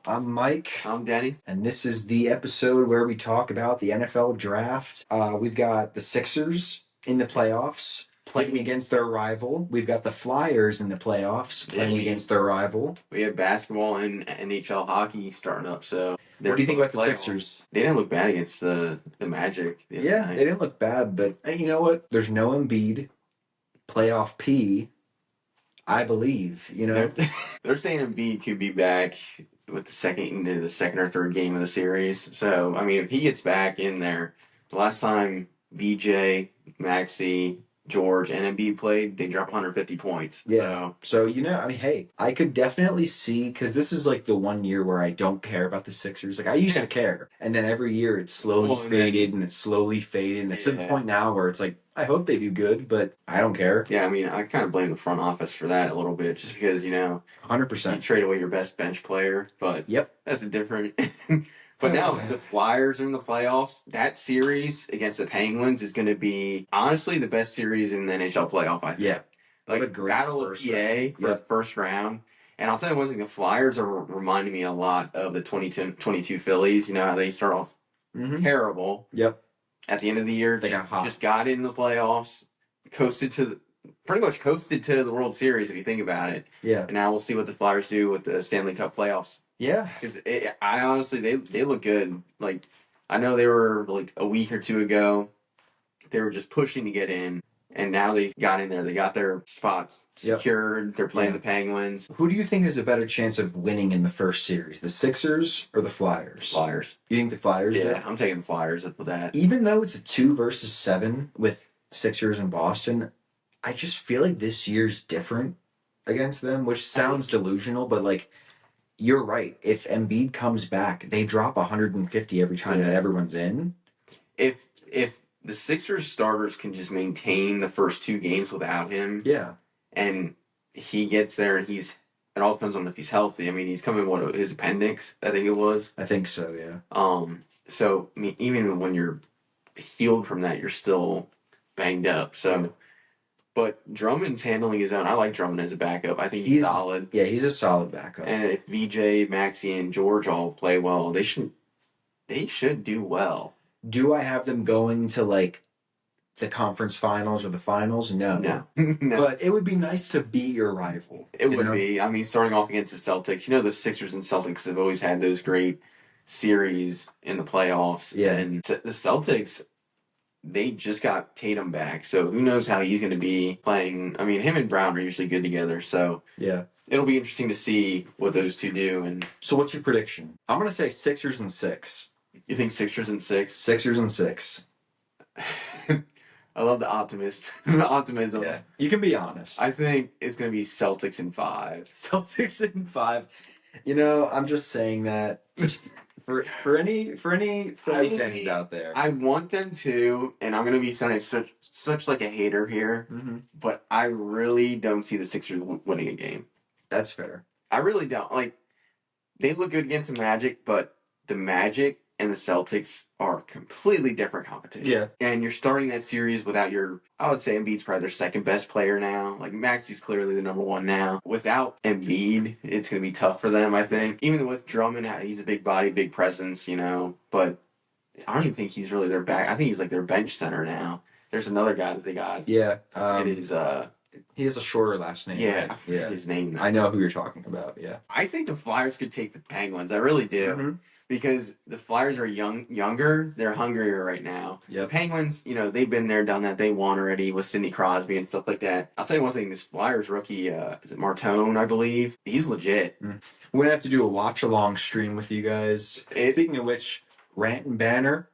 I'm Mike. I'm Denny. And this is the episode where we talk about the NFL draft. We've got the Sixers in the playoffs playing against their rival. We've got the Flyers in the playoffs playing against their rival. We have basketball and NHL hockey starting up. So what do you think about the Sixers? They didn't look bad against the Magic. They didn't look bad, but you know what? There's no Embiid. Playoff P. I believe, They're saying Embiid could be back with the second or third game of the series. So, I mean, if he gets back in there, the last time VJ, Maxey, George, and Embiid played, they dropped 150 points. Yeah. So, hey, I could definitely see, because this is like the one year where I don't care about the Sixers. Like, I used to care. And then every year it's slowly faded and it's slowly faded. And it's to the point now where it's like, I hope they do good, but I don't care. Yeah, I mean, I kind of blame the front office for that a little bit, just because, 100%. You trade away your best bench player, but that's a different. But now the Flyers are in the playoffs. That series against the Penguins is going to be honestly the best series in the NHL playoff, I think. Yeah. Like a battle of PA for the first round. And I'll tell you one thing, the Flyers are reminding me a lot of the 2022 Phillies. You know how they start off terrible. Yep. At the end of the year, they got hot. Just got in the playoffs, pretty much coasted to the World Series, if you think about it. Yeah. And now we'll see what the Flyers do with the Stanley Cup playoffs. Yeah. Because I honestly, they look good. Like, I know they were, like, a week or two ago, they were just pushing to get in. And now they got in there. They got their spots secured. They're playing the Penguins. Who do you think has a better chance of winning in the first series? The Sixers or the Flyers? Flyers. You think the Flyers do? Yeah, I'm taking the Flyers with that. Even though it's a 2 versus 7 with Sixers and Boston, I just feel like this year's different against them, which sounds delusional, but, like, you're right. If Embiid comes back, they drop 150 every time that everyone's in. If the Sixers starters can just maintain the first 2 games without him. Yeah. And he gets there and it all depends on if he's healthy. I mean, he's coming, his appendix, I think it was. I think so, yeah. So, I mean, even when you're healed from that, you're still banged up. So, but Drummond's handling his own. I like Drummond as a backup. I think he's solid. Yeah, he's a solid backup. And if VJ, Maxey, and George all play well, they should do well. Do I have them going to, like, the conference finals or the finals? No. But it would be nice to beat your rival. It would be. I mean, starting off against the Celtics. The Sixers and Celtics have always had those great series in the playoffs. Yeah. And the Celtics, they just got Tatum back. So who knows how he's going to be playing. I mean, him and Brown are usually good together. So yeah, it'll be interesting to see what those two do. And so what's your prediction? I'm going to say Sixers and 6. You think Sixers and 6? Sixers and 6. I love the optimism. Yeah, you can be honest. I think it's going to be Celtics in 5. Celtics in 5. I'm just saying that just for any Philly fans out there. I want them to, and I'm going to be sounding such like a hater here, but I really don't see the Sixers winning a game. That's fair. I really don't. Like, they look good against the Magic, but the Magic and the Celtics are completely different competition. Yeah. And you're starting that series without I would say Embiid's probably their second best player now. Like, Maxey's clearly the number 1 now. Without Embiid, it's going to be tough for them, I think. Even with Drummond, he's a big body, big presence, but I don't even think he's really their back. I think he's like their bench center now. There's another guy that they got. Yeah. He has a shorter last name. Yeah, I forget his name now. I know who you're talking about, yeah. I think the Flyers could take the Penguins. I really do. Because the Flyers are younger, they're hungrier right now. Yep. The Penguins, they've been there, done that. They won already with Sidney Crosby and stuff like that. I'll tell you one thing, this Flyers rookie, is it Martone, I believe? He's legit. We're going to have to do a watch-along stream with you guys. Speaking of which, Rant and Banter,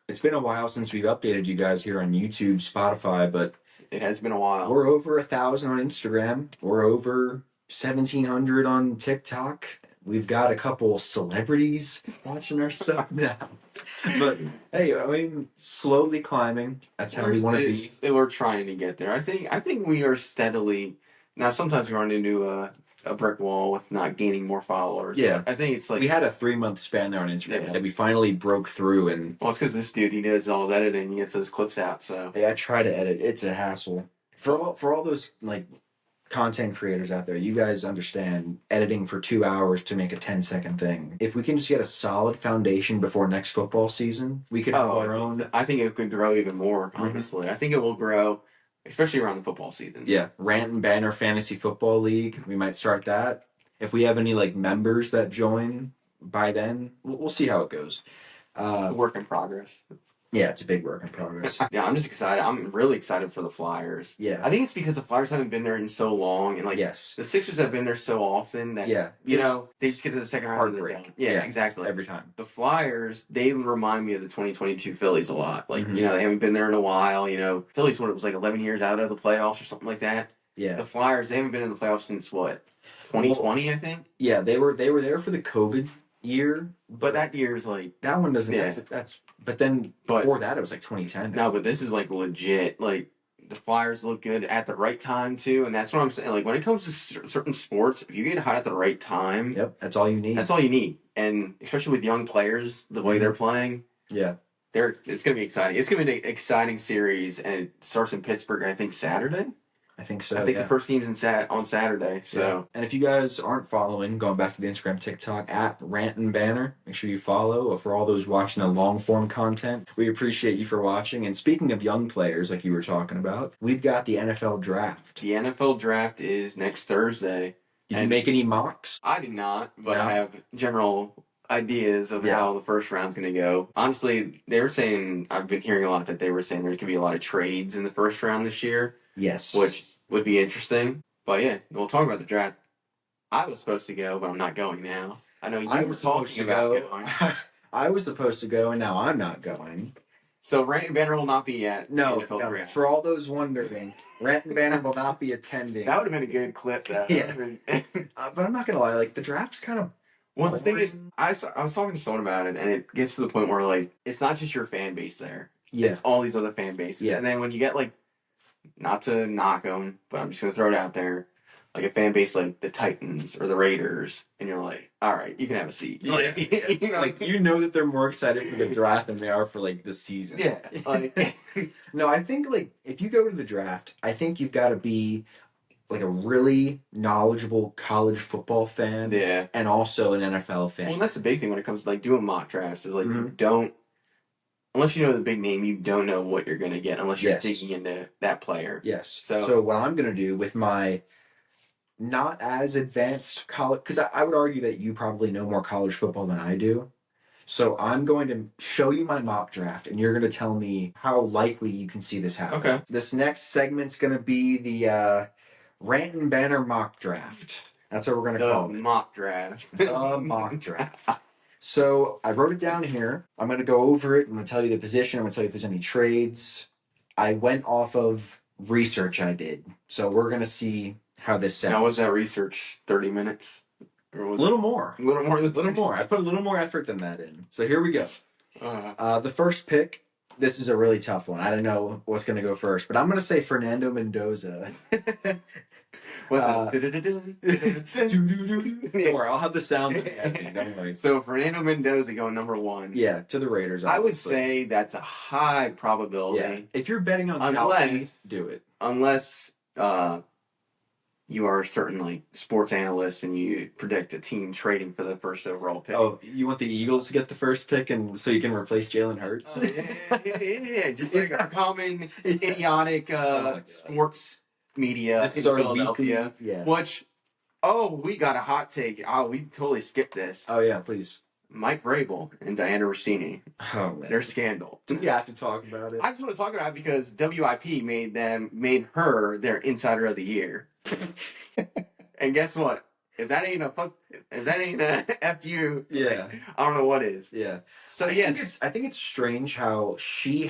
it's been a while since we've updated you guys here on YouTube, Spotify, but it has been a while. We're over 1,000 on Instagram. We're over 1,700 on TikTok. We've got a couple celebrities watching our stuff now. But, hey, I mean, slowly climbing. That's how we want to be. We're trying to get there. I think we are steadily... Now, sometimes we run into a brick wall with not gaining more followers. Yeah. I think it's like... We had a 3-month span there on Instagram that we finally broke through. And well, it's because this dude, he does all his editing. He gets those clips out, so... Yeah, I try to edit. It's a hassle. For all those, like... content creators out there, you guys understand editing for 2 hours to make a 10-second thing. If we can just get a solid foundation before next football season, we could have our own. I think it could grow even more, honestly. I think it will grow, especially around the football season. Yeah, Rant and Banter Fantasy Football League. We might start that. If we have any like members that join by then, we'll see how it goes. A work in progress. Yeah, it's a big work in progress. Yeah, I'm just excited. I'm really excited for the Flyers. Yeah. I think it's because the Flyers haven't been there in so long, and like Yes. the Sixers have been there so often that you know they just get to the second round and they're done. Yeah, exactly. Every time. The Flyers, they remind me of the 2022 Phillies a lot. Like you know they haven't been there in a while. You know Phillies, what it was like 11 years out of the playoffs or something like that. Yeah. The Flyers, they haven't been in the playoffs since what 2020, I think. Yeah, they were there for the COVID year, but that year's like that one doesn't. Yeah. That's but then before that it was like 2010. No, but this is like legit. Like the Flyers look good at the right time too, and that's what I'm saying. Like when it comes to certain sports, if you get hot at the right time, yep, that's all you need. That's all you need, and especially with young players, the way they're playing, yeah, it's gonna be exciting. It's gonna be an exciting series, and it starts in Pittsburgh, I think Saturday. I think so. I think the first game's on Saturday. So, yeah. And if you guys aren't following, going back to the Instagram, TikTok at Rant and Banner, make sure you follow. For all those watching the long form content, we appreciate you for watching. And speaking of young players, like you were talking about, we've got the NFL draft. The NFL draft is next Thursday. Did you make any mocks? I did not, but I have general ideas of how the first round's going to go. Honestly, they were saying, I've been hearing a lot that they were saying there could be a lot of trades in the first round this year. Yes. Which would be interesting. But yeah, we'll talk about the draft. I was supposed to go, but I'm not going now. I know you were talking about going. I was supposed to go, and now I'm not going. So Rant and Banner will not be at the NFL draft. For all those wondering, Rant and Banner will not be attending. That would have been a good clip, though. Yeah. But I'm not going to lie, like, the draft's kind of... Well, the thing is, I was talking to someone about it, and it gets to the point where, like, it's not just your fan base there. Yeah. It's all these other fan bases. Yeah. And then when you get, like, not to knock them, but I'm just going to throw it out there, like a fan base like the Titans or the Raiders, and you're like, all right, you can have a seat. Yeah. You know that they're more excited for the draft than they are for, like, the season. Yeah. Like, no, I think, like, if you go to the draft, I think you've got to be, like, a really knowledgeable college football fan. Yeah. And also an NFL fan. Well, and that's the big thing when it comes to, like, doing mock drafts is, like, you don't, unless you know the big name, you don't know what you're going to get unless you're digging into that player. Yes. So what I'm going to do with my not as advanced college, because I would argue that you probably know more college football than I do. So I'm going to show you my mock draft, and you're going to tell me how likely you can see this happen. Okay. This next segment's going to be the Rant and Banner mock draft. That's what we're going to call it. The mock draft. The mock draft. So I wrote it down here. I'm going to go over it. I'm going to tell you the position. I'm going to tell you if there's any trades. I went off of research I did. So we're going to see how this sounds. Now, was that research 30 minutes? Or was a little more. A little more than 30 little more. I put a little more effort than that in. So here we go. The first pick, this is a really tough one. I don't know what's going to go first, but I'm going to say Fernando Mendoza. Don't worry, I'll have the sound. Don't worry. So Fernando Mendoza going number 1. Yeah, to the Raiders. Obviously. I would say that's a high probability. Yeah. If you're betting on Calvin, do it. Unless you are a certain like sports analyst and you predict a team trading for the first overall pick. Oh, you want the Eagles to get the first pick and so you can replace Jalen Hurts? Yeah. Just like a common idiotic sports media this in is our Philadelphia. Weekly, yeah. Which, we got a hot take. Oh, we totally skipped this. Oh, yeah, please. Mike Vrabel and Diana Rossini. Oh, man. Their scandal. Do we have to talk about it? I just want to talk about it because WIP made her their Insider of the Year. And guess what? If that ain't a FU, yeah, I don't know what is. Yeah. So I think it's strange how she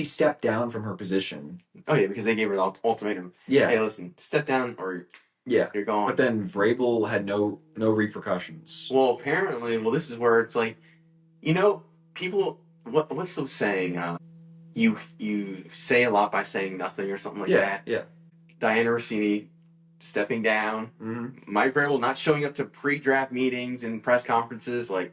stepped down from her position. Oh yeah, because they gave her the ultimatum. Yeah. Hey, listen, step down or you're gone. But then Vrabel had no repercussions. Well, apparently, this is where it's like, people. What's the saying? You say a lot by saying nothing or something like that. Yeah. Diana Rossini stepping down. Mm-hmm. Mike Vrabel not showing up to pre-draft meetings and press conferences. Like,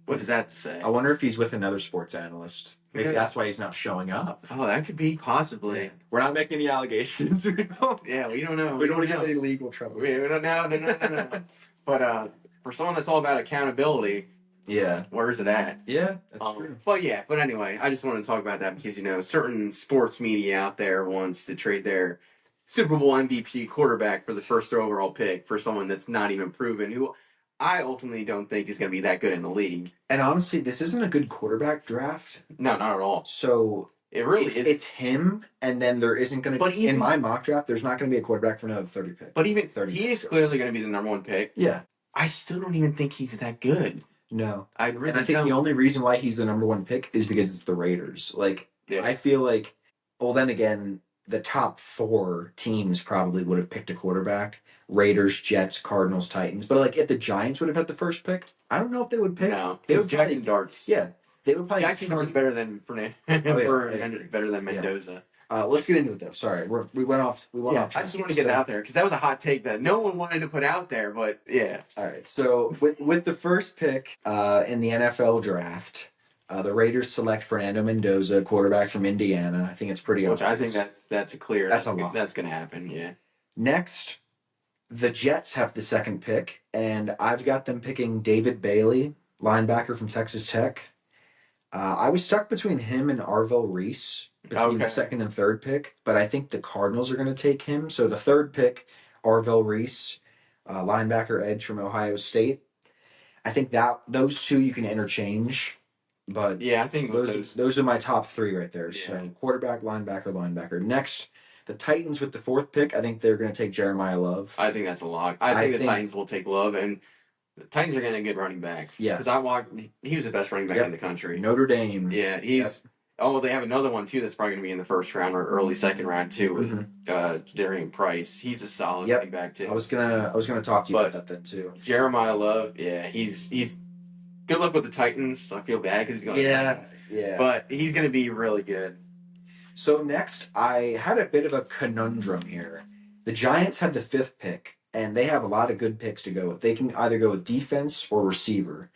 what does that say? I wonder if he's with another sports analyst. Maybe that's why he's not showing up. Oh, that could be possibly. Yeah. We're not making any allegations. Yeah, we don't know. We don't want to get any legal trouble. We don't know. No. But for someone that's all about accountability, yeah, where is it at? Yeah, that's true. But anyway, I just want to talk about that because certain sports media out there wants to trade their Super Bowl MVP quarterback for the first overall pick for someone that's not even proven, who I ultimately don't think is going to be that good in the league. And honestly, this isn't a good quarterback draft. No, not at all. So it really is. It's him, and then there isn't going to be, in my mock draft, there's not going to be a quarterback for another 30 picks. But even 30 he is clearly going to be the number one pick. Yeah. I still don't even think he's that good. No. I think the only reason why he's the number one pick is because it's the Raiders. I feel like, well, then again, the top 4 teams probably would have picked a quarterback. Raiders, Jets, Cardinals, Titans. But if the Giants would have had the first pick, I don't know if they would pick. No, they would Jackson Darts. Yeah. They would probably Jackson Darts better than Fernandez. Better than Mendoza. Yeah. Let's get into it though. Sorry, we went off. Off. I just wanted to get it out there because that was a hot take that no one wanted to put out there. But yeah. All right. So with the first pick in the NFL draft, the Raiders select Fernando Mendoza, quarterback from Indiana. I think it's pretty obvious. I think that's a clear. That's a lot. That's going to happen. Yeah. Next, the Jets have the second pick, and I've got them picking David Bailey, linebacker from Texas Tech. I was stuck between him and Arvell Reese between the second and third pick, but I think the Cardinals are going to take him. So the third pick, Arvell Reese, linebacker edge from Ohio State. I think that those two you can interchange, but yeah, I think those are my top 3 right there. Yeah. So quarterback, linebacker. Next, the Titans with the 4th pick. I think they're going to take Jeremiah Love. I think that's a lock. I think the Titans will take Love and. The Titans are getting a good running back. Yeah. Because I watched, he was the best running back in the country. Notre Dame. Yeah, he's. Yep. Oh, they have another one too that's probably going to be in the first round or early second round too with Darian Price. He's a solid running back too. I was gonna talk to you about that then too. Jeremiah Love, yeah, he's. Good luck with the Titans. I feel bad because he's going. Yeah. But he's going to be really good. So next, I had a bit of a conundrum here. The Giants have the 5th pick. And they have a lot of good picks to go with. They can either go with defense or receiver.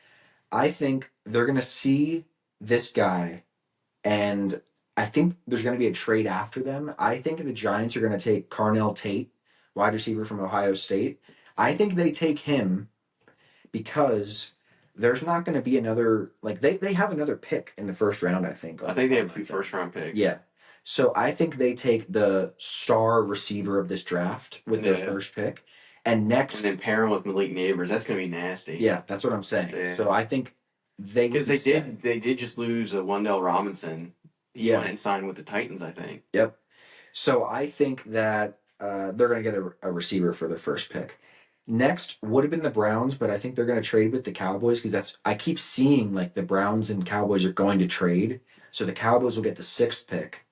I think they're going to see this guy, and I think there's going to be a trade after them. I think the Giants are going to take Carnell Tate, wide receiver from Ohio State. I think they take him because there's not going to be another, they have another pick in the first round, I think. I think they have 2 first-round picks. Yeah. So I think they take the star receiver of this draft with their first pick. And then pair him with Malik Neighbors. That's going to be nasty. Yeah, that's what I'm saying. Yeah. So I think they did just lose Wendell Robinson. He went and signed with the Titans, I think. Yep. So I think that they're going to get a receiver for their first pick. Next would have been the Browns, but I think they're going to trade with the Cowboys because I keep seeing the Browns and Cowboys are going to trade. So the Cowboys will get the 6th pick,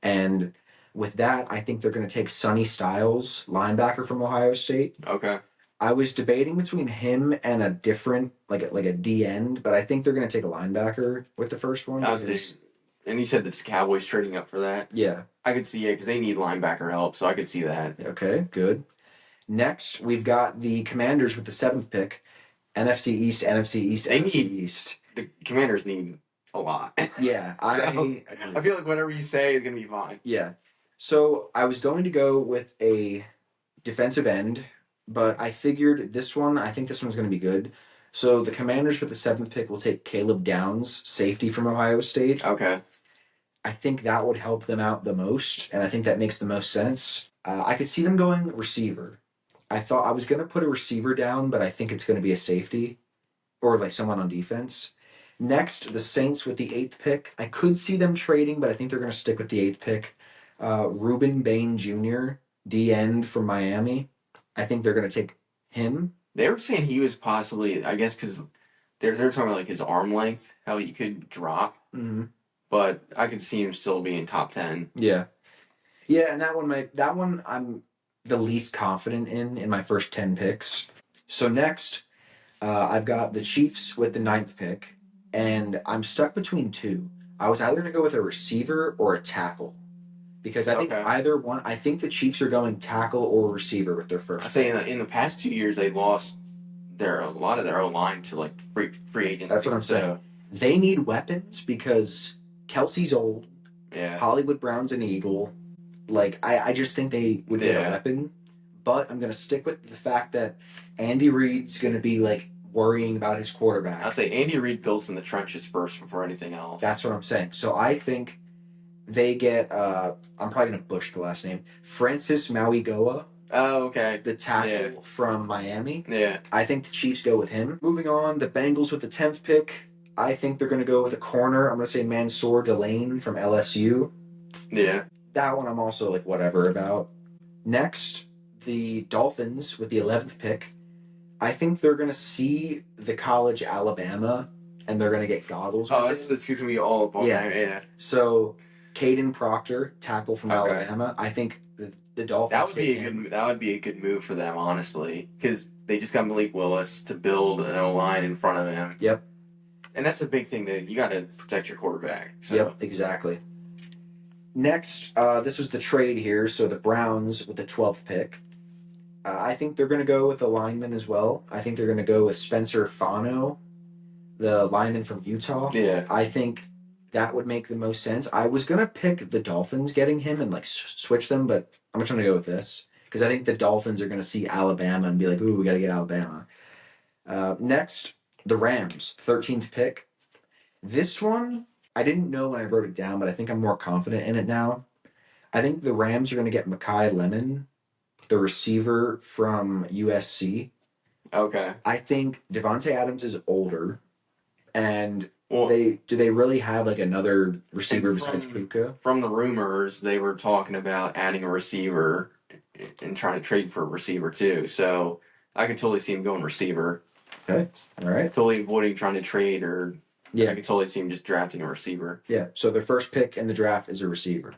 and with that, I think they're going to take Sonny Styles, linebacker from Ohio State. Okay. I was debating between him and a different, like a D end, but I think they're going to take a linebacker with the first one. And you said the Cowboys trading up for that? Yeah. I could see it because they need linebacker help, so I could see that. Okay, good. Next, we've got the Commanders with the 7th pick. NFC East, NFC East. The Commanders need a lot. Yeah. I feel like whatever you say is going to be fine. Yeah. So I was going to go with a defensive end, but I figured I think this one's going to be good. So the Commanders with the 7th pick will take Caleb Downs, safety from Ohio State. Okay. I think that would help them out the most, and I think that makes the most sense. I could see them going receiver. I thought I was going to put a receiver down, but I think it's going to be a safety or someone on defense. Next, the Saints with the 8th pick. I could see them trading, but I think they're going to stick with the 8th pick. Reuben Bain Jr., D end from Miami. I think they're going to take him. They were saying he was possibly, I guess, because they're talking about his arm length, how he could drop. Mm-hmm. But I could see him still being top 10. Yeah. Yeah, and that one I'm the least confident in my first 10 picks. So next, I've got the Chiefs with the 9th pick, and I'm stuck between 2. I was either going to go with a receiver or a tackle. Because I think either one. I think the Chiefs are going tackle or receiver with their first. I say in the past 2 years they lost a lot of their O line to free agents. That's what I'm saying. They need weapons because Kelsey's old. Yeah. Hollywood Brown's an Eagle. Like, I just think they would get a weapon. But I'm going to stick with the fact that Andy Reid's going to be, like, worrying about his quarterback. I'll say Andy Reid builds in the trenches first before anything else. That's what I'm saying. So I think they get, I'm probably going to butcher the last name, Francis Mauigoa. Oh, okay. The tackle from Miami. Yeah. I think the Chiefs go with him. Moving on, the Bengals with the 10th pick. I think they're going to go with a corner. I'm going to say Mansour Delane from LSU. Yeah. That one I'm also, like, whatever about. Next, the Dolphins with the 11th pick. I think they're going to see the college Alabama, and they're going to get goggles. Oh, that's going to be all about that. Yeah. So, Caden Proctor, tackle from Alabama. I think the Dolphins. That would be a good move for them, honestly, because they just got Malik Willis to build an O-line in front of him. Yep. And that's the big thing, that you got to protect your quarterback. So. Yep, exactly. Next, this was the trade here. So the Browns with the 12th pick. I think they're going to go with a lineman as well. I think they're going to go with Spencer Fano, the lineman from Utah. Yeah. I think that would make the most sense. I was going to pick the Dolphins getting him and, like, switch them, but I'm just going to go with this because I think the Dolphins are going to see Alabama and be like, ooh, we got to get Alabama. Next, the Rams, 13th pick. This one, I didn't know when I wrote it down, but I think I'm more confident in it now. I think the Rams are going to get Mekhi Lemon, the receiver from USC. Okay. I think Devontae Adams is older, and do they really have, like, another receiver besides Puka? From the rumors, they were talking about adding a receiver and trying to trade for a receiver too. So I could totally see him going receiver. Okay. All right. Totally avoiding trying to trade, or yeah, I could totally see him just drafting a receiver. Yeah. So their first pick in the draft is a receiver.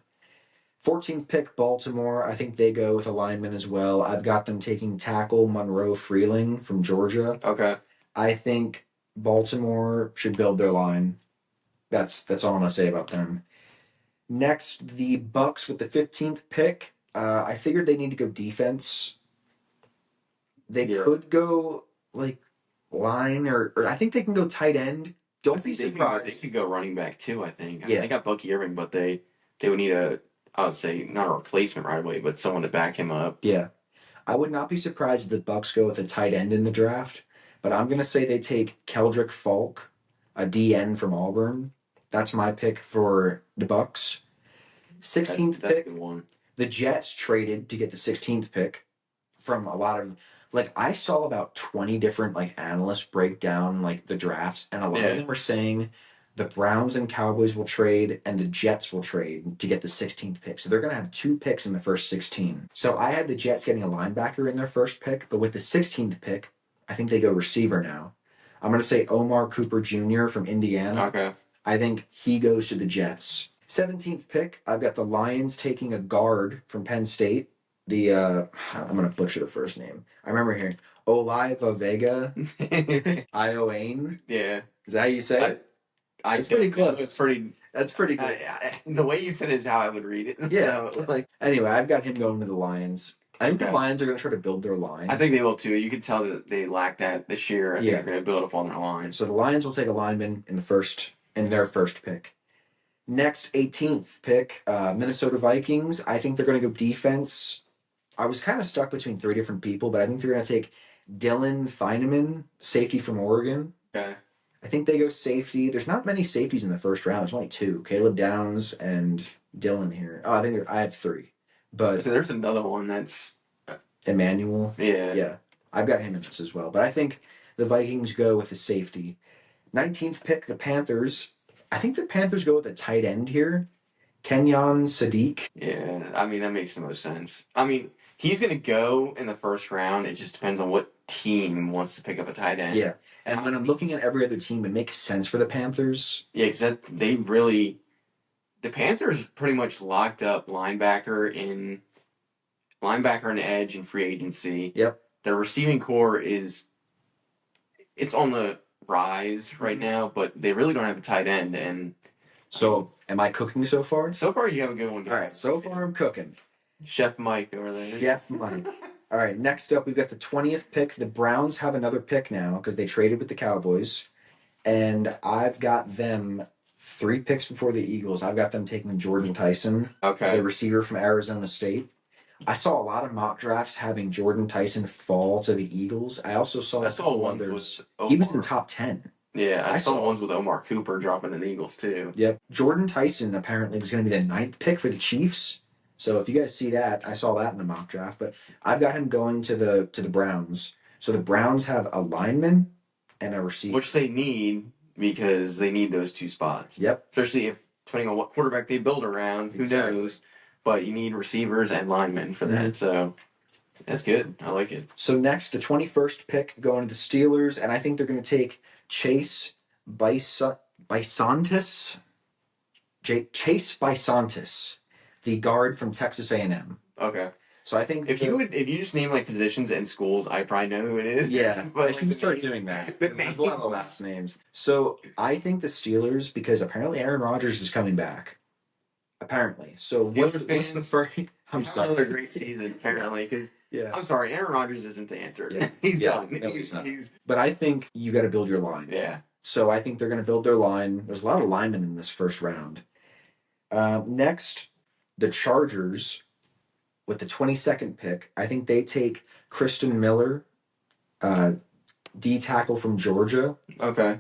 14th pick, Baltimore. I think they go with a lineman as well. I've got them taking tackle Monroe Freeling from Georgia. Okay. I think Baltimore should build their line. That's all I'm gonna say about them. Next, the Bucks with the 15th pick. I figured they need to go defense. They could go, like, line or I think they can go tight end. Don't be surprised. They could go running back too, I think. Yeah. They got Bucky Irving, but they would need I would say not a replacement right away, but someone to back him up. Yeah. I would not be surprised if the Bucks go with a tight end in the draft, but I'm gonna say they take Keldrick Falk, a DN from Auburn. That's my pick for the Bucks. 16th that's pick. A good one. The Jets traded to get the 16th pick from a lot of, like, I saw about 20 different, like, analysts break down, like, the drafts, and a lot of them were saying the Browns and Cowboys will trade and the Jets will trade to get the 16th pick. So they're going to have 2 picks in the first 16. So I had the Jets getting a linebacker in their first pick, but with the 16th pick, I think they go receiver now. I'm going to say Omar Cooper Jr. from Indiana. Okay. I think he goes to the Jets. 17th pick, I've got the Lions taking a guard from Penn State. I'm going to butcher the first name. I remember hearing Oliva Vega. Ioane. Yeah. Is that how you say it? It's pretty close. That's pretty good. The way you said it is how I would read it. Yeah. So, anyway, I've got him going to the Lions. I think the Lions are going to try to build their line. I think they will too. You can tell that they lack that this year. I think they're going to build up on their line. So the Lions will take a lineman in their first pick. Next, 18th pick, Minnesota Vikings. I think they're going to go defense. I was kind of stuck between 3 different people, but I think they're going to take Dylan Thieneman, safety from Oregon. Okay. I think they go safety. There's not many safeties in the first round. There's only 2, Caleb Downs and Dylan here. Oh, I have 3. But so there's another one that's Emmanuel. Yeah. I've got him in this as well. But I think the Vikings go with the safety. 19th pick, the Panthers. I think the Panthers go with a tight end here. Kenyon Sadiq. Yeah, I mean, that makes the most sense. I mean, he's going to go in the first round. It just depends on what team wants to pick up a tight end. Yeah, and when I'm looking at every other team, it makes sense for the Panthers. Yeah, because the Panthers pretty much locked up linebacker and edge in free agency. Yep. Their receiving core it's on the rise right now, but they really don't have a tight end. And so, am I cooking so far? So far, you have a good one. All right, so far I'm cooking. Chef Mike over there. Chef Mike. All right, next up we've got the 20th pick. The Browns have another pick now because they traded with the Cowboys, and I've got them 3 picks before the Eagles, I've got them taking Jordan Tyson, Okay. the receiver from Arizona State. I saw a lot of mock drafts having Jordan Tyson fall to the Eagles. I also saw I a saw couple ones others. with He was in Omar. the top 10. Yeah, I saw saw ones with Omar Cooper dropping to the Eagles too. Yep. Jordan Tyson apparently was going to be the 9th pick for the Chiefs. So if you guys see that, I saw that in the mock draft. But I've got him going to the Browns. So the Browns have a lineman and a receiver. Which they need because they need those 2 spots. Yep. Especially if depending on what quarterback they build around, who knows? But you need receivers and linemen for that. So that's good. I like it. So next, the 21st pick going to the Steelers, and I think they're going to take Chase Bisontis. Chase Bisontis, the guard from Texas A&M. Okay. So I think if you just name like positions and schools, I probably know who it is. Yeah, but I should start doing that. There's a lot of last names. So I think the Steelers, because apparently Aaron Rodgers is coming back. Apparently. So what's the first? I'm sorry. Another great season, apparently. Cause, yeah. I'm sorry, Aaron Rodgers isn't the answer. Yeah. He's done. No, he's not. But I think you got to build your line. Yeah. So I think they're going to build their line. There's a lot of linemen in this first round. Next, the Chargers with the 22nd pick. I think they take Christian Miller, D tackle from Georgia. Okay.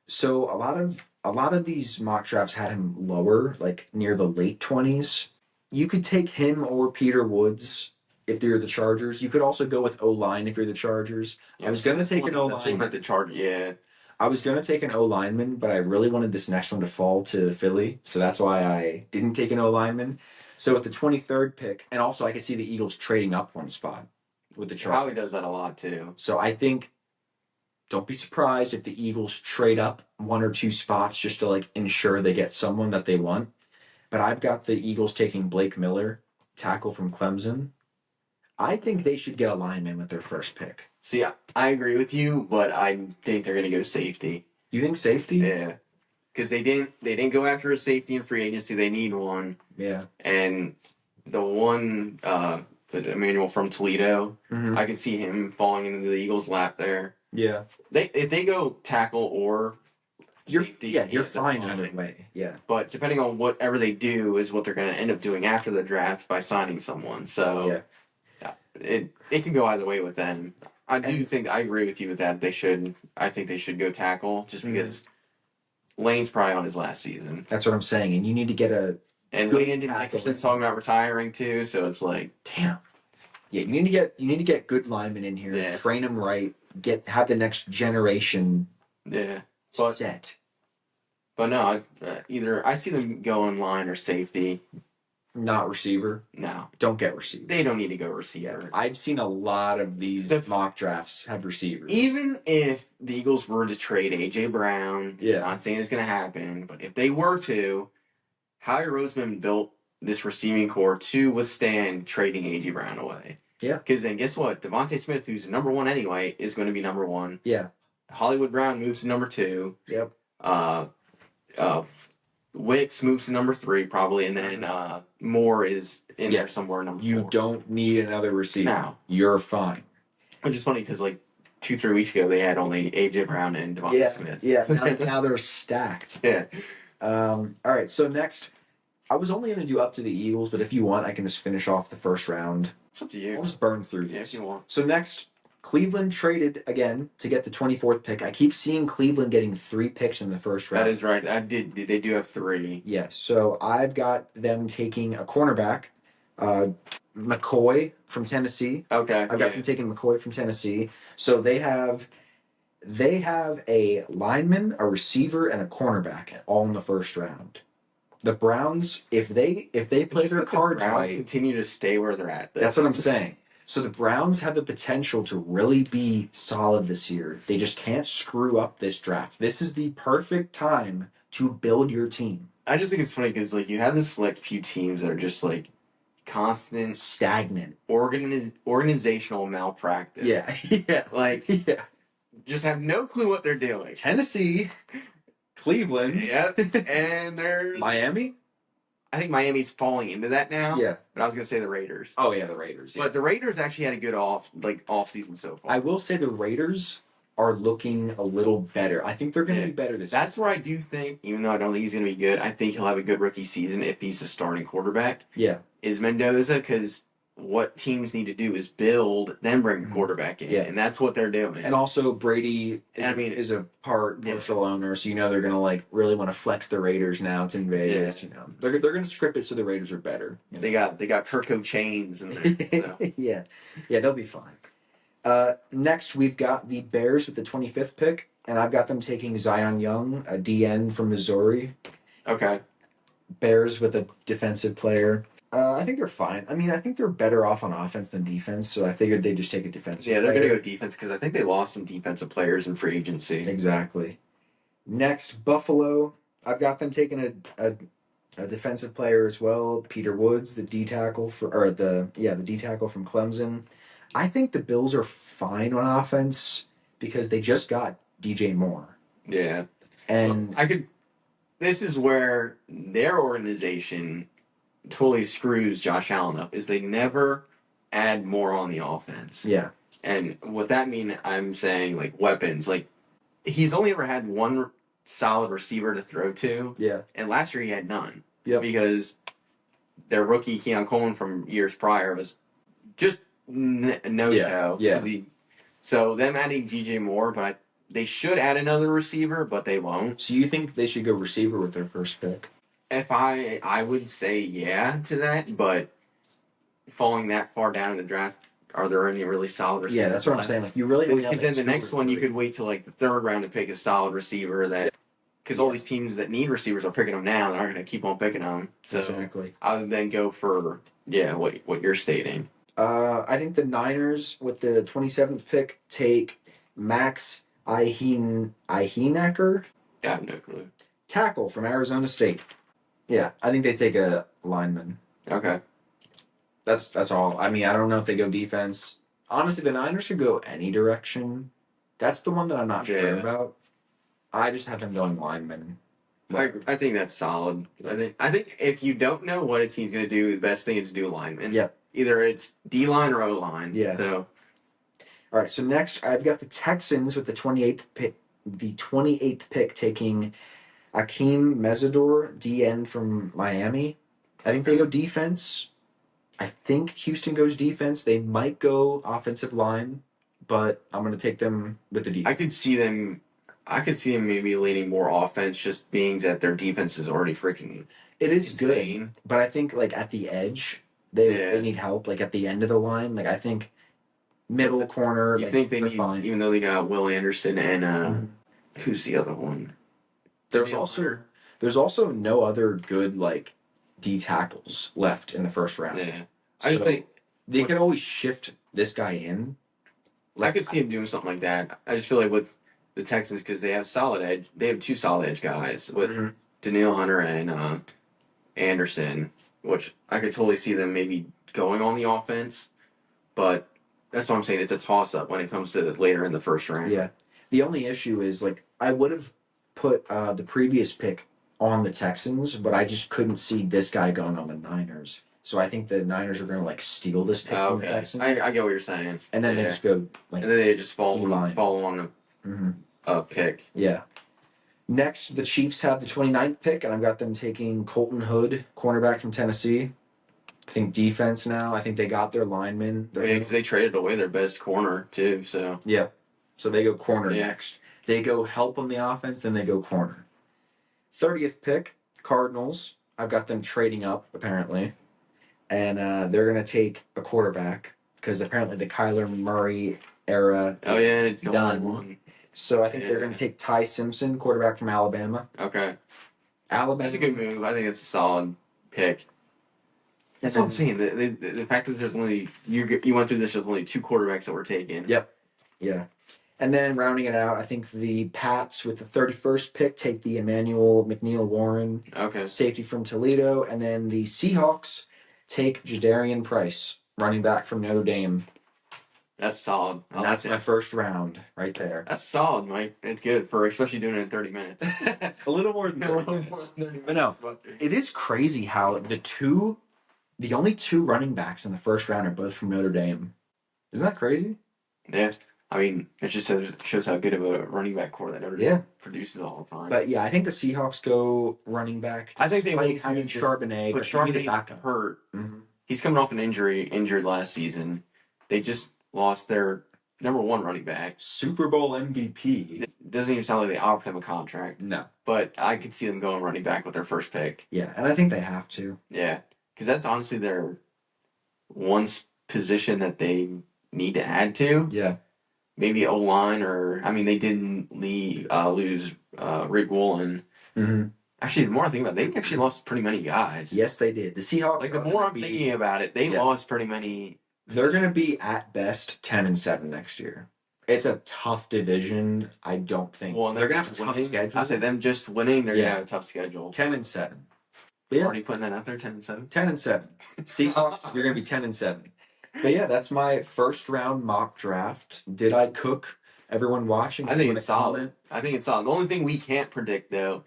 So a lot of these mock drafts had him lower, like near the late 20s. You could take him or Peter Woods if you're the Chargers. You could also go with O-line if you're the Chargers. Yeah, I was going to take an O-lineman. The Chargers, yeah. I was going to take an O-lineman, but I really wanted this next one to fall to Philly, so that's why I didn't take an O-lineman. So with the 23rd pick, and also I could see the Eagles trading up one spot with the Chargers. Howie does that a lot too. So I think don't be surprised if the Eagles trade up 1 or 2 spots just to like ensure they get someone that they want. But I've got the Eagles taking Blake Miller, tackle from Clemson. I think they should get a lineman with their first pick. See, I agree with you, but I think they're going to go safety. You think safety? Yeah, because they didn't go after a safety in free agency. They need one. Yeah. And the one, Emmanuel from Toledo, I can see him falling into the Eagles' lap there. Yeah. If they go tackle or safety, you're fine either way. Yeah. But depending on whatever they do is what they're going to end up doing after the draft by signing someone. So yeah. It can go either way with them. I agree with you with that. I think they should go tackle just because Lane's probably on his last season. That's what I'm saying. And you need to get and Lane Nicholson's talking about retiring too, so it's like damn. Yeah, you need to get good linemen in here, train them right, have the next generation set. But no, either I see them going line or safety. Not receiver. No. Don't get receiver. They don't need to go receiver. I've seen a lot of these mock drafts have receivers. Even if the Eagles were to trade A.J. Brown, not saying it's going to happen, but if they were to, Howie Roseman built this receiving core to withstand trading A.J. Brown away. Yeah. Because then guess what? Devontae Smith, who's number 1 anyway, is going to be number 1. Yeah. Hollywood Brown moves to number 2. Yep. Wicks moves to number 3 probably, and then Moore is in there somewhere number 4. You don't need another receiver. No. You're fine. Which is funny because like 2-3 weeks ago they had only AJ Brown and Devontae Smith. Yeah. Now they're stacked. Yeah. All right. So next, I was only going to do up to the Eagles, but if you want, I can just finish off the first round. It's up to you. I'll just burn through these. Yeah, if you want. So next, Cleveland traded again to get the 24th pick. I keep seeing Cleveland getting 3 picks in the first round. That is right. They do have 3. Yes. So I've got them taking a cornerback, McCoy from Tennessee. Okay. I've got them taking McCoy from Tennessee. So they have a lineman, a receiver, and a cornerback all in the first round. The Browns, if they play their cards right, continue to stay where they're at. That's what I'm saying. So the Browns have the potential to really be solid this year. They just can't screw up this draft. This is the perfect time to build your team. I just think it's funny because like you have this select few teams that are just like constant, stagnant, organizational malpractice. Yeah. Just have no clue what they're doing. Tennessee, Cleveland, and there's Miami. I think Miami's falling into that now. Yeah. But I was gonna say the Raiders. Oh yeah, the Raiders. Yeah. But the Raiders actually had a good off season so far. I will say the Raiders are looking a little better. I think they're going to be better this year. That's where I do think, even though I don't think he's going to be good, I think he'll have a good rookie season if he's a starting quarterback. Yeah. Is Mendoza, because what teams need to do is build, then bring a quarterback in, and that's what they're doing. And also Brady is a partial owner, so they're going to like really want to flex the Raiders now. It's in Vegas, They're going to script it so the Raiders are better. They got Kirko Chains in there. So. yeah, they'll be fine. Next, we've got the Bears with the 25th pick, and I've got them taking Zion Young, a DN from Missouri. Okay. Bears with a defensive player. I think they're fine. I mean, I think they're better off on offense than defense, so I figured they'd just take a defensive player. Yeah, they're going to go defense because I think they lost some defensive players in free agency. Exactly. Next, Buffalo. I've got them taking a defensive player as well, Peter Woods, the D tackle the D tackle from Clemson. I think the Bills are fine on offense because they just got DJ Moore. Yeah. And this is where their organization totally screws Josh Allen up, is they never add more on the offense. Yeah. And what that mean, I'm saying like weapons. Like he's only ever had one solid receiver to throw to. Yeah. And last year he had none. Yeah. Because their rookie Keon Coleman from years prior was just nose-toe. Yeah. So them adding DJ Moore, but they should add another receiver, but they won't. So you think they should go receiver with their first pick? If I would say yeah to that, but falling that far down in the draft, are there any really solid receivers? Yeah, that's what I'm saying. Like you really only have because then the next one you could wait till like the third round to pick a solid receiver that. Because all these teams that need receivers are picking them now and aren't going to keep on picking them. So exactly. I would then go for what you're stating. I think the Niners with the 27th pick take Max Iheenacker. I have no clue. Tackle from Arizona State. Yeah, I think they take a lineman. Okay. That's all. I mean, I don't know if they go defense. Honestly, the Niners could go any direction. That's the one that I'm not sure about. I just have them going lineman. I think that's solid. I think if you don't know what a team's going to do, the best thing is to do lineman. Yep. Either it's D line or O line. Yeah. So. All right. So next, I've got the Texans with the 28th pick. The 28th pick taking Akeem Mesidor, DN from Miami. I think they go defense. I think Houston goes defense. They might go offensive line, but I'm going to take them with the defense. I could see them maybe leaning more offense, just being that their defense is already freaking. It is insane. Good, but I think like at the edge, they need help. Like at the end of the line, like I think middle corner. You think they need, fine. Even though they got Will Anderson and who's the other one? There's also no other good like D tackles left in the first round. Yeah, so I just think they could always shift this guy in. Like, I could see him doing something like that. I just feel like with the Texans, because they have solid edge. They have two solid edge guys with Danielle Hunter and Anderson, which I could totally see them maybe going on the offense. But that's what I'm saying. It's a toss-up when it comes to later in the first round. Yeah. The only issue is, like, I would have put the previous pick on the Texans, but I just couldn't see this guy going on the Niners. So I think the Niners are going to, like, steal this pick from the Texans. I get what you're saying. And then they just go, like... And then they just fall on a pick. Yeah. Next, the Chiefs have the 29th pick, and I've got them taking Colton Hood, cornerback from Tennessee. I think defense now. I think they got their linemen. Because they traded away their best corner, too. So yeah. So they go corner next. They go help on the offense, then they go corner. 30th pick, Cardinals. I've got them trading up, apparently. And they're going to take a quarterback because apparently the Kyler Murray era is it's done. So I think they're going to take Ty Simpson, quarterback from Alabama. Okay. Alabama. That's a good move. I think it's a solid pick. That's what I'm saying. The fact that there's only you went through this with only two quarterbacks that were taken. Yep. Yeah. And then rounding it out, I think the Pats with the 31st pick take the Emmanuel McNeil-Warren, safety from Toledo, and then the Seahawks take Jadarian Price, running back from Notre Dame. That's solid. And that's my first round right there. That's solid, Mike. It's good for especially doing it in 30 minutes. A little more than 30 minutes. But no, it is crazy how the only two running backs in the first round are both from Notre Dame. Isn't that crazy? Yeah. I mean, it just shows how good of a running back core that Notre Dame Yeah. produces all the time. But yeah, I think the Seahawks go running back. I think they will despite having too, Charbonnet, but but you need a Charbonnet's backup. hurt. Mm-hmm. He's coming off an injured last season. They just lost their number one running back. Super Bowl MVP. It doesn't even sound like they offered him a contract. No. But I could see them going running back with their first pick. Yeah, and I think they have to. Yeah, because that's honestly their one position that they need to add to. Yeah. Maybe O line, or I mean, they didn't lose Rick Woolen. Mm-hmm. Actually, the more I think about it, they actually lost pretty many guys. Yes, they did. The Seahawks. Like the more I'm thinking about it, they lost pretty many. They're going to be at best 10-7 next year. It's a tough division. I don't think. Well, they're going to have a tough schedule. I say them just winning, they're going to have a tough schedule. 10-7. Yeah. Already putting that out there. 10-7. 10-7. Seahawks. You're going to be 10-7. But yeah, that's my first round mock draft. Did I cook everyone watching? I think it's solid. The only thing we can't predict though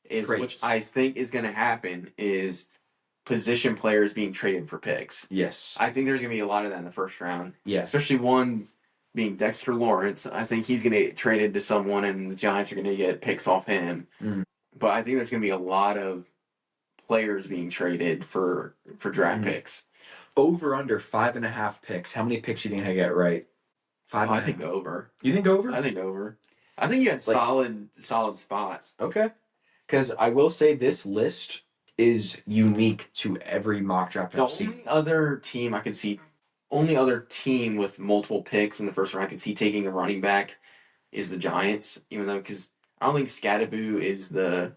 is which I think is going to happen is position players being traded for picks. Yes. I think there's going to be a lot of that in the first round. Yeah. Especially one being Dexter Lawrence. I think he's going to get traded to someone and the Giants are going to get picks off him. Mm. But I think there's going to be a lot of players being traded for draft picks. Over under 5.5 picks. How many picks do you think I get right? 5. I think over. You think over? I think over. I think you had solid spots. Okay. Because I will say this list is unique to every mock draft I've seen. Only other team with multiple picks in the first round I could see taking a running back is the Giants. Even though, because I don't think Scadaboo is the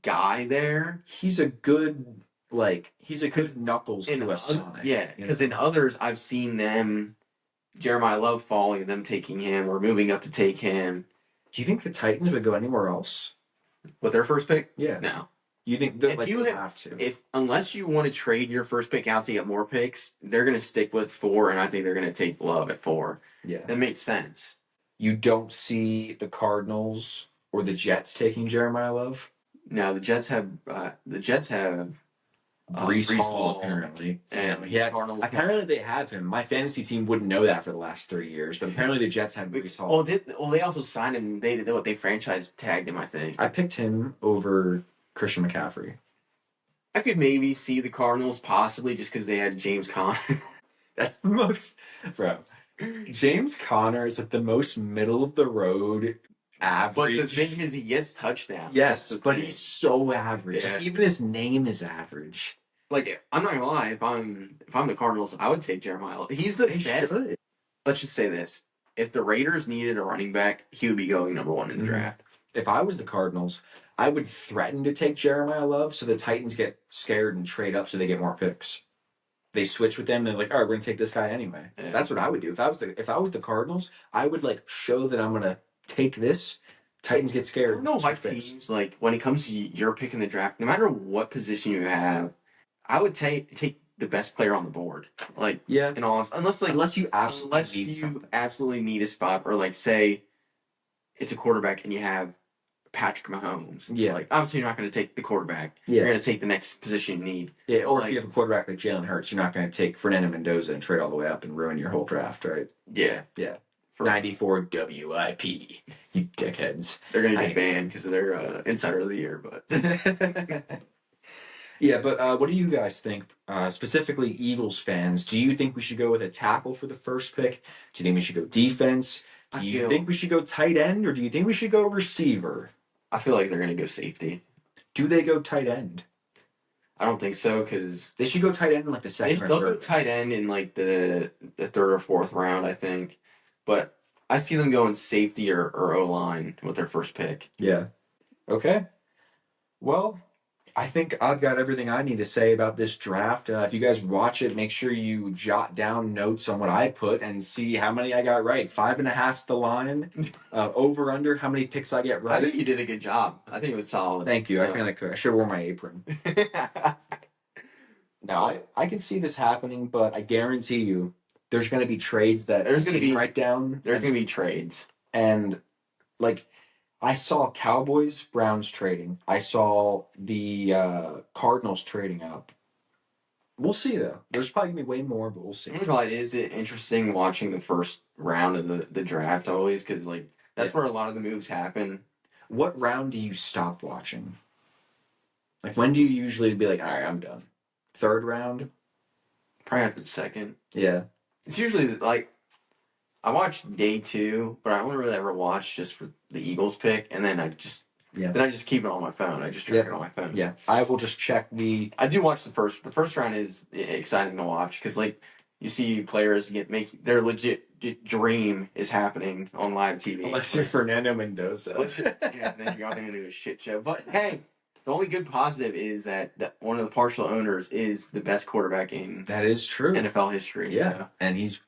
guy there. He's a good knuckles to a Sonic. Yeah, because in others I've seen them, Jeremiah Love falling and them taking him or moving up to take him. Do you think the Titans would go anywhere else with their first pick? Yeah. No. You think they have to? Unless you want to trade your first pick out to get more picks, they're going to stick with 4, and I think they're going to take Love at 4. Yeah, that makes sense. You don't see the Cardinals or the Jets taking Jeremiah Love? No, the Jets have Breece Hall apparently, and Cardinals. Apparently they have him. My fantasy team wouldn't know that for the last 3 years, but apparently the Jets have Breece Hall. Well, they also signed him. They franchise tagged him. I think I picked him over Christian McCaffrey. I could maybe see the Cardinals possibly just because they had James Conner. That's the most, bro. James Conner is at the most middle of the road. Average. But the thing is, he gets touchdowns. Yes, but he's so average. Yeah. Even his name is average. Like, I'm not gonna lie. If I'm the Cardinals, I would take Jeremiah. He's the best. Let's just say this: if the Raiders needed a running back, he would be going number 1 in the draft. If I was the Cardinals, I would threaten to take Jeremiah Love so the Titans get scared and trade up so they get more picks. They switch with them. And they're like, all right, we're gonna take this guy anyway. Yeah. That's what I would do if I was the Cardinals. I would show that I'm gonna take this. Titans get scared. I don't know if my teams, when it comes to your pick in the draft, no matter what position you have, I would take the best player on the board. In all unless you absolutely need a spot, or say it's a quarterback and you have Patrick Mahomes. Yeah. Obviously you're not going to take the quarterback. Yeah. You're going to take the next position you need. Yeah, or if you have a quarterback like Jalen Hurts, you're not going to take Fernando Mendoza and trade all the way up and ruin your whole draft, right? Yeah. Yeah. 94 WIP, you dickheads. They're going to get banned because of their Insider of the Year, but... Yeah, but what do you guys think? Specifically, Eagles fans, do you think we should go with a tackle for the first pick? Do you think we should go defense? Do you think we should go tight end, or do you think we should go receiver? I feel like they're going to go safety. Do they go tight end? I don't think so, because... They should go tight end in the second round. They'll go tight end in the 3rd or 4th round, I think. But I see them going safety or O-line with their first pick. Yeah. Okay. Well, I think I've got everything I need to say about this draft. If you guys watch it, make sure you jot down notes on what I put and see how many I got right. 5.5's the line. Over, under, how many picks I get right. I think you did a good job. I think it was solid. Thank you. So. I should have worn my apron. No, I can see this happening, but I guarantee you there's going to be trades that there's going to be right down. There's going to be trades. And, I saw Cowboys, Browns trading. I saw the Cardinals trading up. We'll see though. There's probably gonna be way more, but we'll see. Well, it is interesting watching the first round of the draft always because like that's Yeah. where a lot of the moves happen. What round do you stop watching? Like when do you usually be like, all right, I'm done? Third round? Probably after the second. Yeah. It's usually like I watched day two, but I only really ever watch just for the Eagles pick, and then I just keep it on my phone. I just track it on my phone. Yeah. I will just check the. I do watch the first. The first round is exciting to watch because like you see players make their legit dream is happening on live TV. Unless you're Fernando Mendoza. Yeah, and then you're going to do a shit show. But hey, the only good positive is that one of the partial owners is the best quarterback in That is true. NFL history. Yeah. So. And he's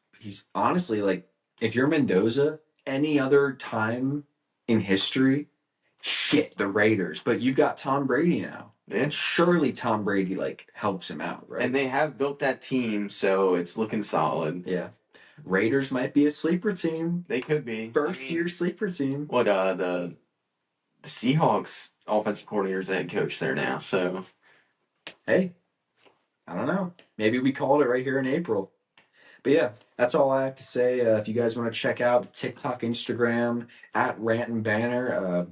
honestly like, if you're Mendoza, any other time in history, shit, the Raiders. But you've got Tom Brady now. Yeah. And surely Tom Brady like helps him out, right? And they have built that team, so it's looking solid. Yeah. Raiders might be a sleeper team. They could be. First year sleeper team. What the Seahawks offensive coordinator is the head coach there now, so hey, I don't know. Maybe we called it right here in April. But yeah, that's all I have to say. If you guys want to check out the TikTok, Instagram at Rant and Banner,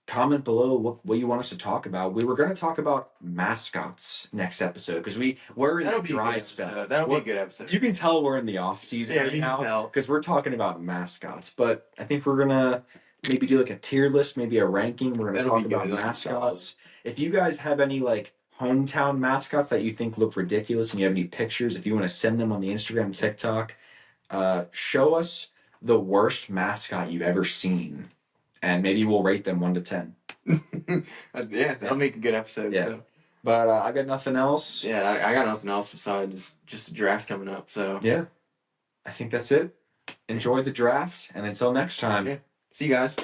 comment below what you want us to talk about. We were going to talk about mascots next episode because we're in a dry spell. That'll be a good episode. You can tell we're in the off season right now because we're talking about mascots. But I think we're gonna maybe do like a tier list, maybe a ranking. We're gonna talk about mascots. If you guys have any like hometown mascots that you think look ridiculous and you have any pictures, if you want to send them on the Instagram, TikTok, show us the worst mascot you've ever seen. And maybe we'll rate them 1 to 10. Yeah, that'll make a good episode. Yeah. So. But I got nothing else. Yeah, I got nothing else besides just the draft coming up. So yeah, I think that's it. Enjoy the draft, and until next time. Yeah. See you guys.